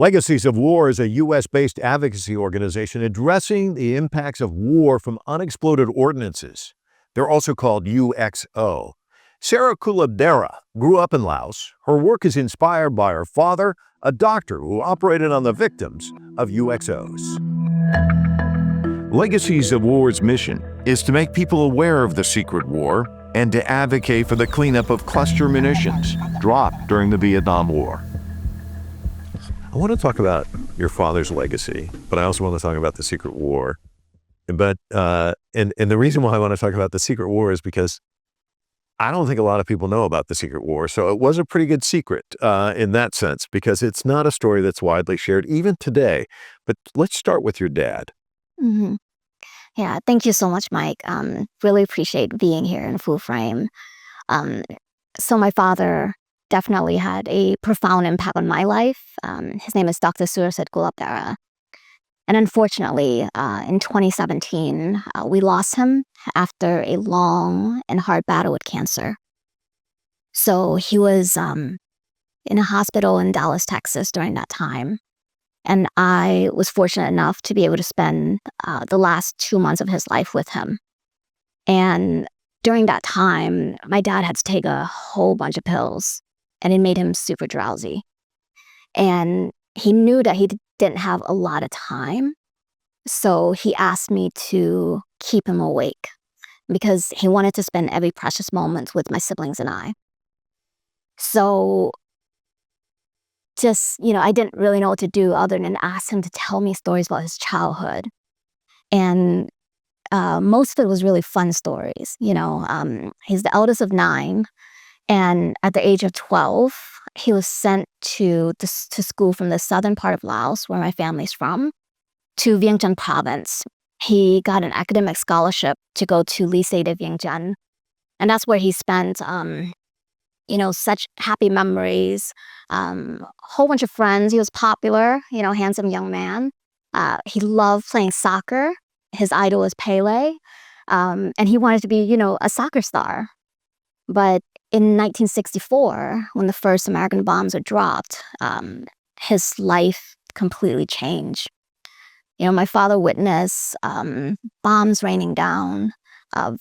Legacies of War is a U.S.-based advocacy organization addressing the impacts of war from unexploded ordnances. They're also called UXO. SERA KOULABDARA grew up in Laos. Her work is inspired by her father, a doctor who operated on the victims of UXOs. Legacies of War's mission is to make people aware of the secret war and to advocate for the cleanup of cluster munitions dropped during the Vietnam War. I want to talk about your father's legacy, but I also want to talk about the secret war. But and the reason why I want to talk about the secret war is because I don't think a lot of people know about the secret war. So it was a pretty good secret in that sense, because it's not a story that's widely shared even today. But let's start with your dad. Mm-hmm. Yeah, thank you so much, Mike. Really appreciate being here in Full Frame. So my father definitely had a profound impact on my life. His name is Dr. Sursit KOULABDARA. And unfortunately, in 2017, we lost him after a long and hard battle with cancer. So he was in a hospital in Dallas, Texas during that time. And I was fortunate enough to be able to spend the last 2 months of his life with him. And during that time, my dad had to take a whole bunch of pills, and it made him super drowsy. And he knew that he didn't have a lot of time. So he asked me to keep him awake because he wanted to spend every precious moment with my siblings and I. So just, I didn't really know what to do other than ask him to tell me stories about his childhood. And most of it was really fun stories. He's the eldest of 9. And at the age of 12, he was sent to school from the southern part of Laos, where my family's from, to Vientiane province. He got an academic scholarship to go to Lycée de Vientiane. And that's where he spent, such happy memories, whole bunch of friends. He was popular, handsome young man. He loved playing soccer. His idol was Pele. And he wanted to be, a soccer star. But in 1964, when the first American bombs were dropped, his life completely changed. My father witnessed bombs raining down,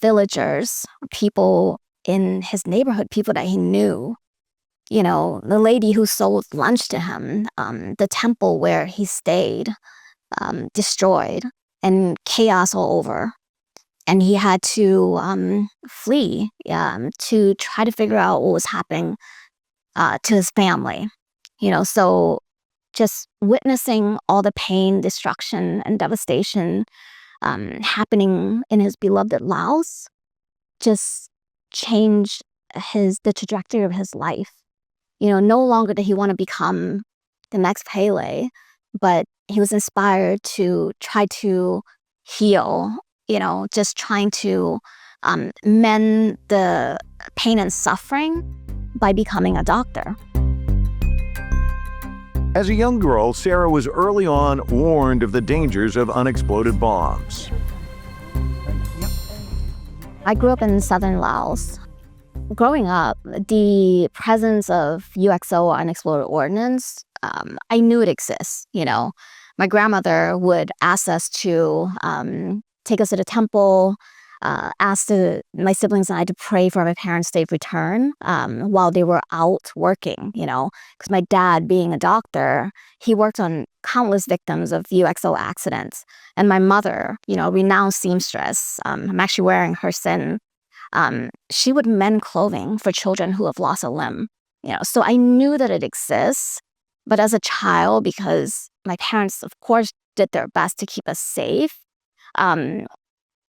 villagers, people in his neighborhood, people that he knew. The lady who sold lunch to him, the temple where he stayed, destroyed, and chaos all over. And he had to flee to try to figure out what was happening to his family. So just witnessing all the pain, destruction, and devastation happening in his beloved Laos just changed the trajectory of his life. No longer did he want to become the next Pele, but he was inspired to try to heal, just trying to mend the pain and suffering by becoming a doctor. As a young girl, SERA was early on warned of the dangers of unexploded bombs. I grew up in southern Laos. Growing up, the presence of UXO, or unexploded ordnance, I knew it exists. My grandmother would ask us to take us to the temple, ask my siblings and I to pray for my parents' safe return while they were out working, because my dad, being a doctor, he worked on countless victims of UXO accidents. And my mother, renowned seamstress, I'm actually wearing her sin, she would mend clothing for children who have lost a limb. So I knew that it exists, but as a child, because my parents, of course, did their best to keep us safe,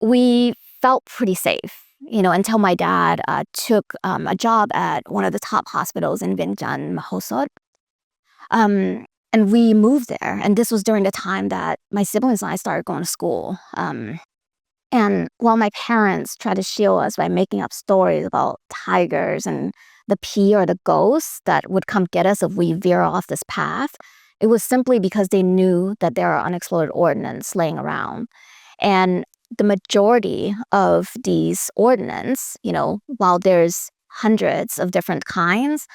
we felt pretty safe, until my dad took a job at one of the top hospitals in Vientiane, Mahosot. And we moved there. And this was during the time that my siblings and I started going to school. And while my parents tried to shield us by making up stories about tigers and the pea or the ghosts that would come get us if we veer off this path, it was simply because they knew that there are unexploded ordnance laying around. And the majority of these ordnance, while there's hundreds of different kinds,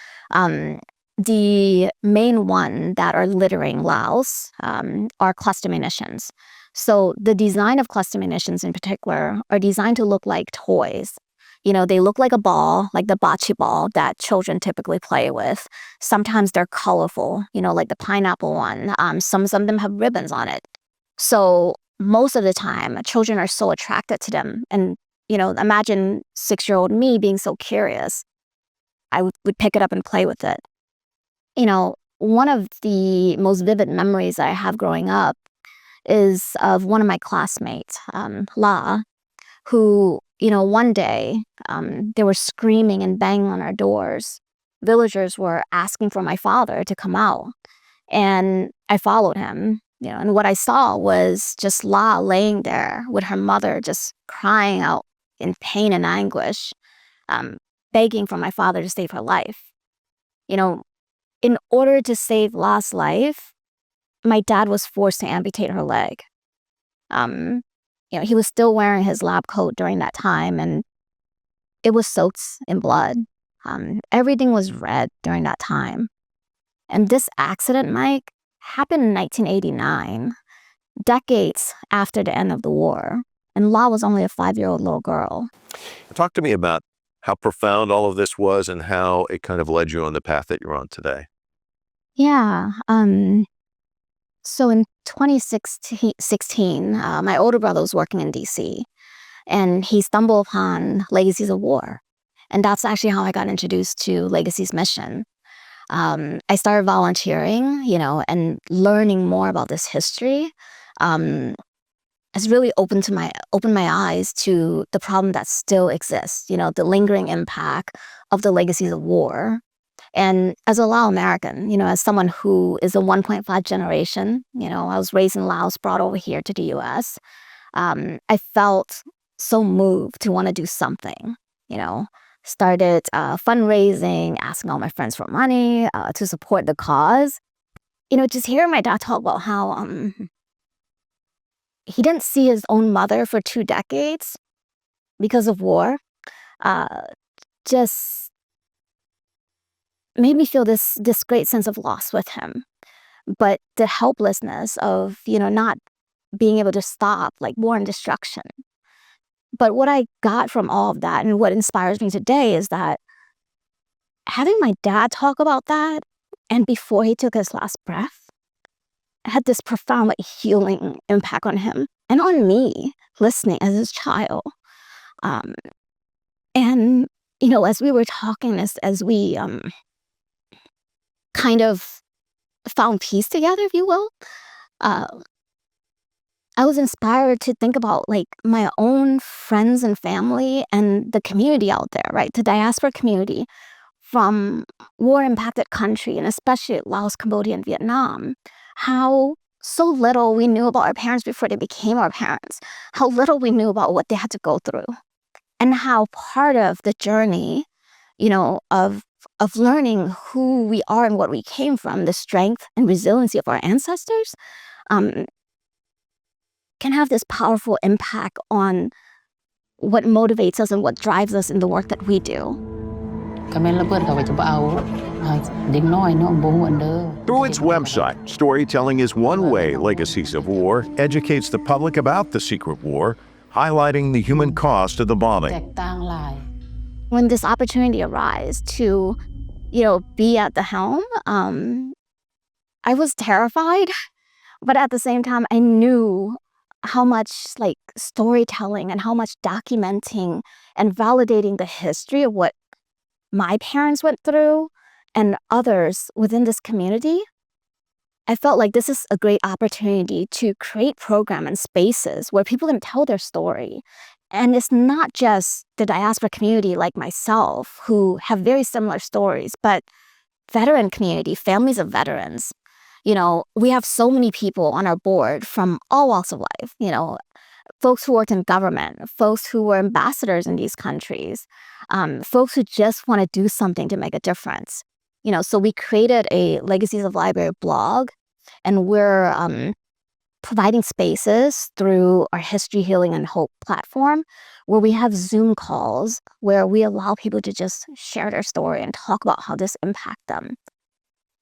the main one that are littering Laos are cluster munitions. So the design of cluster munitions in particular are designed to look like toys. They look like a ball, like the bocce ball that children typically play with. Sometimes they're colorful, like the pineapple one. Some of them have ribbons on it. So most of the time, children are so attracted to them. And, imagine 6-year-old me being so curious. I would pick it up and play with it. One of the most vivid memories I have growing up is of one of my classmates, La, who, one day they were screaming and banging on our doors. Villagers were asking for my father to come out. And I followed him, and what I saw was just La laying there with her mother just crying out in pain and anguish, begging for my father to save her life. In order to save La's life, my dad was forced to amputate her leg. He was still wearing his lab coat during that time, and it was soaked in blood. Everything was red during that time. And this accident, Mike, happened in 1989, decades after the end of the war. And La was only a 5-year-old little girl. Talk to me about how profound all of this was and how it kind of led you on the path that you're on today. Yeah. So in 2016, my older brother was working in DC, and he stumbled upon Legacies of War. And that's actually how I got introduced to Legacy's mission. I started volunteering, and learning more about this history has really opened my eyes to the problem that still exists, the lingering impact of the Legacies of War. And as a Lao American, as someone who is a 1.5 generation, I was raised in Laos, brought over here to the US. I felt so moved to want to do something, started fundraising, asking all my friends for money to support the cause. Just hearing my dad talk about how he didn't see his own mother for 2 decades because of war, just made me feel this great sense of loss with him. But the helplessness of, not being able to stop like war and destruction. But what I got from all of that, and what inspires me today, is that having my dad talk about that, and before he took his last breath, had this profound healing impact on him and on me listening as his child. And as we were talking, as we kind of found peace together, if you will, I was inspired to think about my own friends and family and the community out there, right? The diaspora community from war-impacted country, and especially Laos, Cambodia, and Vietnam. How so little we knew about our parents before they became our parents. How little we knew about what they had to go through. And how part of the journey, of learning who we are and what we came from, the strength and resiliency of our ancestors, can have this powerful impact on what motivates us and what drives us in the work that we do. Through its website, storytelling is one way Legacies of War educates the public about the secret war, highlighting the human cost of the bombing. When this opportunity arose to, be at the helm, I was terrified, but at the same time, I knew how much storytelling and how much documenting and validating the history of what my parents went through and others within this community, I felt like this is a great opportunity to create programs and spaces where people can tell their story. And it's not just the diaspora community like myself who have very similar stories, but veteran community, families of veterans. We have so many people on our board from all walks of life, folks who worked in government, folks who were ambassadors in these countries, folks who just want to do something to make a difference. So we created a Legacies of Library blog, and we're providing spaces through our History, Healing, and Hope platform, where we have Zoom calls where we allow people to just share their story and talk about how this impacted them.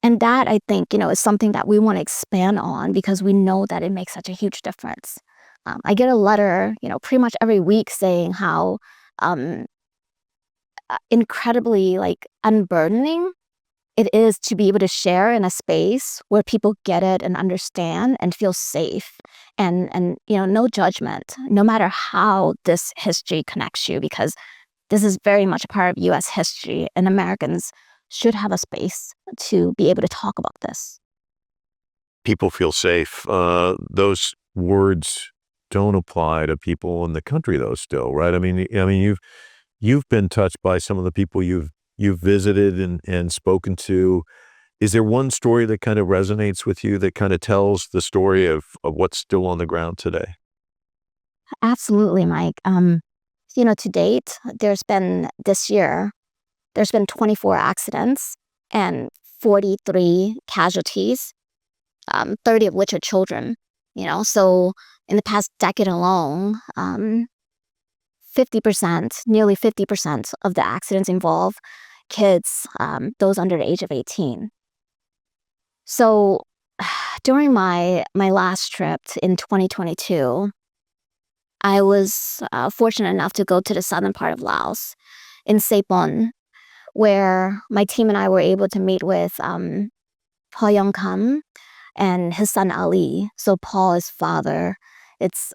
And that, I think, is something that we want to expand on because we know that it makes such a huge difference. I get a letter, pretty much every week saying how incredibly unburdening it is to be able to share in a space where people get it and understand and feel safe and no judgment, no matter how this history connects you, because this is very much a part of U.S. history, and Americans should have a space to be able to talk about this. People feel safe. Those words don't apply to people in the country, though. Still, right? I mean, you've been touched by some of the people you've visited and spoken to. Is there one story that kind of resonates with you that kind of tells the story of what's still on the ground today? Absolutely, Mike. To date, this year, there's been 24 accidents and 43 casualties, 30 of which are children. So in the past decade alone, 50%, nearly 50% of the accidents involve kids, those under the age of 18. So during my last trip in 2022, I was fortunate enough to go to the southern part of Laos, in Sepon, where my team and I were able to meet with Paul Yong Kam and his son Ali. So Paul is father. It's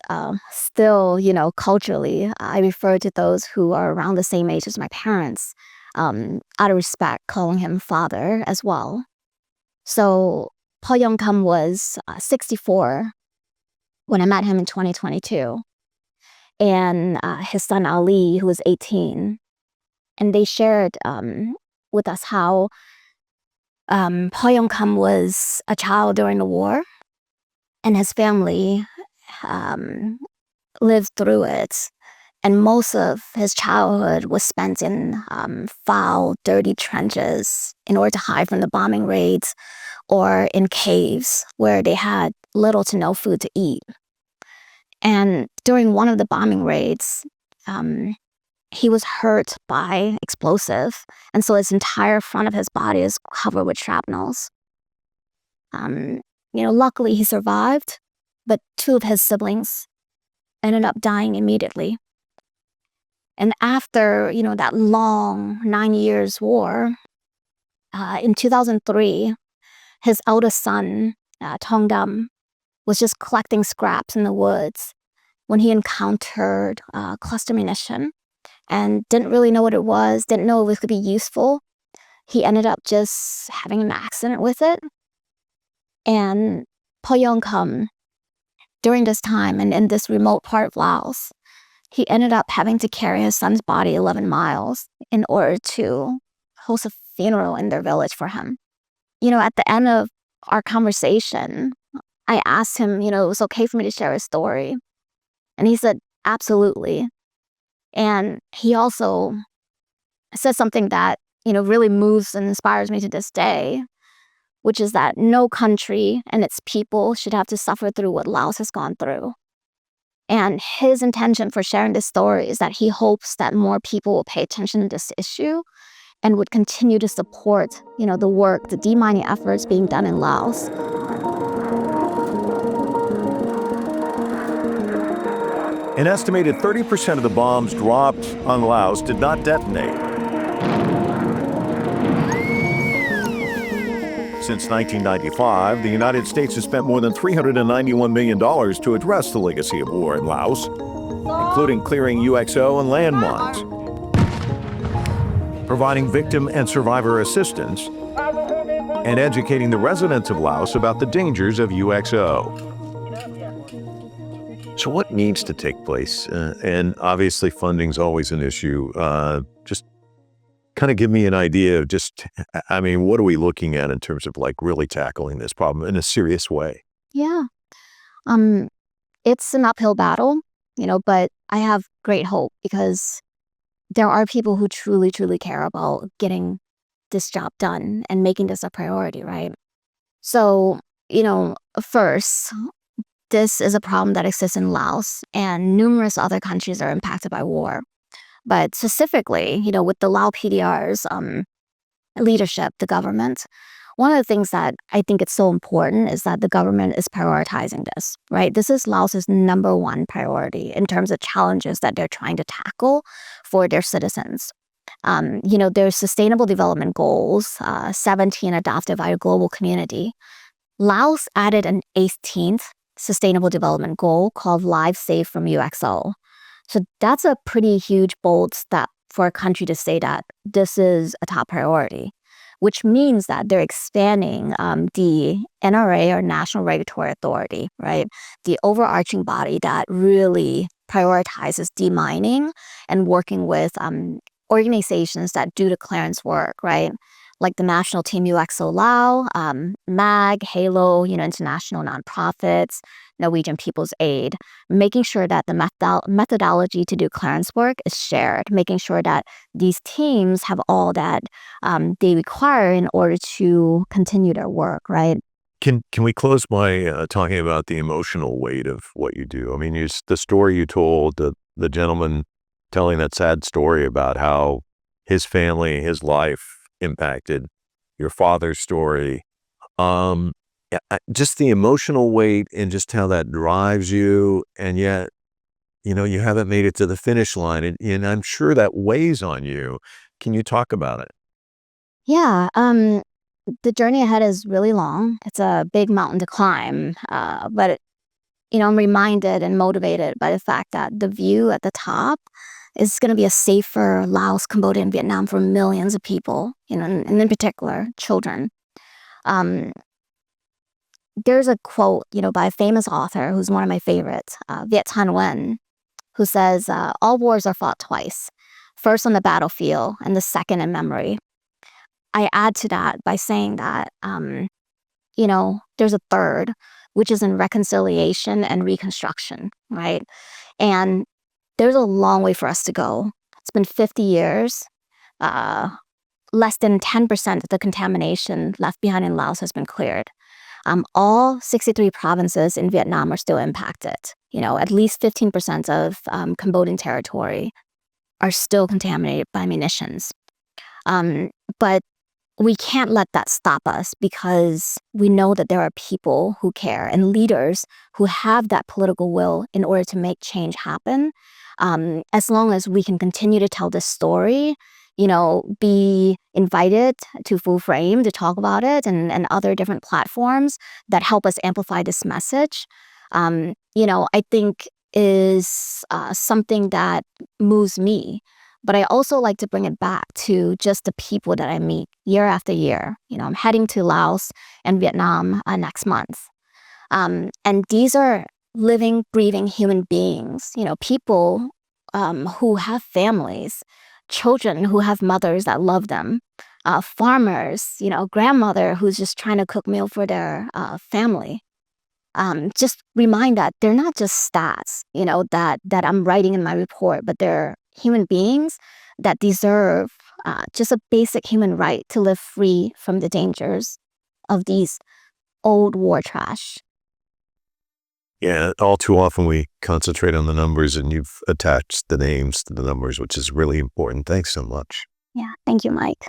still, culturally, I refer to those who are around the same age as my parents, out of respect, calling him father as well. So Paul Yong Kam was 64 when I met him in 2022. And his son Ali, who was 18. And they shared with us how Paul Yong Kam was a child during the war, and his family lived through it. And most of his childhood was spent in foul, dirty trenches in order to hide from the bombing raids, or in caves where they had little to no food to eat. And during one of the bombing raids, he was hurt by explosive, and so his entire front of his body is covered with shrapnels. Luckily he survived, but 2 of his siblings ended up dying immediately. And after, that long 9 years war, in 2003, his eldest son, Thong Dam, was just collecting scraps in the woods when he encountered cluster munition and didn't really know what it was, didn't know if it could be useful. He ended up just having an accident with it. And Paul Yong Kam, during this time and in this remote part of Laos, he ended up having to carry his son's body 11 miles in order to host a funeral in their village for him. At the end of our conversation, I asked him, it was okay for me to share his story. And he said, absolutely. And he also said something that, really moves and inspires me to this day, which is that no country and its people should have to suffer through what Laos has gone through. And his intention for sharing this story is that he hopes that more people will pay attention to this issue and would continue to support, the work, the demining efforts being done in Laos. An estimated 30% of the bombs dropped on Laos did not detonate. Since 1995, the United States has spent more than $391 million to address the legacy of war in Laos, including clearing UXO and landmines, providing victim and survivor assistance, and educating the residents of Laos about the dangers of UXO. So what needs to take place? And obviously funding's always an issue. Just kind of give me an idea of what are we looking at in terms of really tackling this problem in a serious way? Yeah. It's an uphill battle, but I have great hope because there are people who truly, truly care about getting this job done and making this a priority, right? So, first, this is a problem that exists in Laos, and numerous other countries are impacted by war. But specifically, with the Lao PDR's leadership, the government, one of the things that I think it's so important is that the government is prioritizing this, right? This is Laos's #1 priority in terms of challenges that they're trying to tackle for their citizens. There's sustainable development goals, 17 adopted by a global community. Laos added an 18th sustainable development goal called Live Safe from UXO. So that's a pretty huge, bold step for a country to say that this is a top priority, which means that they're expanding the NRA, or National Regulatory Authority, right? The overarching body that really prioritizes demining and working with organizations that do the clearance work, right? Like the National Team UXO Lao, MAG, HALO, international nonprofits, Norwegian People's Aid, making sure that the methodology to do clearance work is shared, making sure that these teams have all that they require in order to continue their work, right? Can we close by talking about the emotional weight of what you do? I mean, the story you told, the gentleman telling that sad story about how his family, his life impacted, your father's story, just the emotional weight and just how that drives you, and yet, you haven't made it to the finish line, and I'm sure that weighs on you. Can you talk about it? Yeah, the journey ahead is really long. It's a big mountain to climb, but I'm reminded and motivated by the fact that the view at the top is going to be a safer Laos, Cambodia, and Vietnam for millions of people, and in particular, children. There's a quote, by a famous author who's one of my favorites, Viet Thanh Nguyen, who says, all wars are fought twice, first on the battlefield and the second in memory. I add to that by saying that, there's a third, which is in reconciliation and reconstruction, right? And there's a long way for us to go. It's been 50 years. Less than 10% of the contamination left behind in Laos has been cleared. All 63 provinces in Vietnam are still impacted. At least 15% of Cambodian territory are still contaminated by munitions. But we can't let that stop us, because we know that there are people who care and leaders who have that political will in order to make change happen. As long as we can continue to tell this story, be invited to Full Frame to talk about it, and other different platforms that help us amplify this message, I think is something that moves me. But I also like to bring it back to just the people that I meet year after year. I'm heading to Laos and Vietnam next month. And these are living, breathing human beings, people who have families, children who have mothers that love them, farmers, grandmother who's just trying to cook meal for their family. Just remind that they're not just stats, that I'm writing in my report, but they're human beings that deserve just a basic human right to live free from the dangers of these old war trash. Yeah, all too often we concentrate on the numbers, and you've attached the names to the numbers, which is really important. Thanks so much. Yeah, thank you, Mike.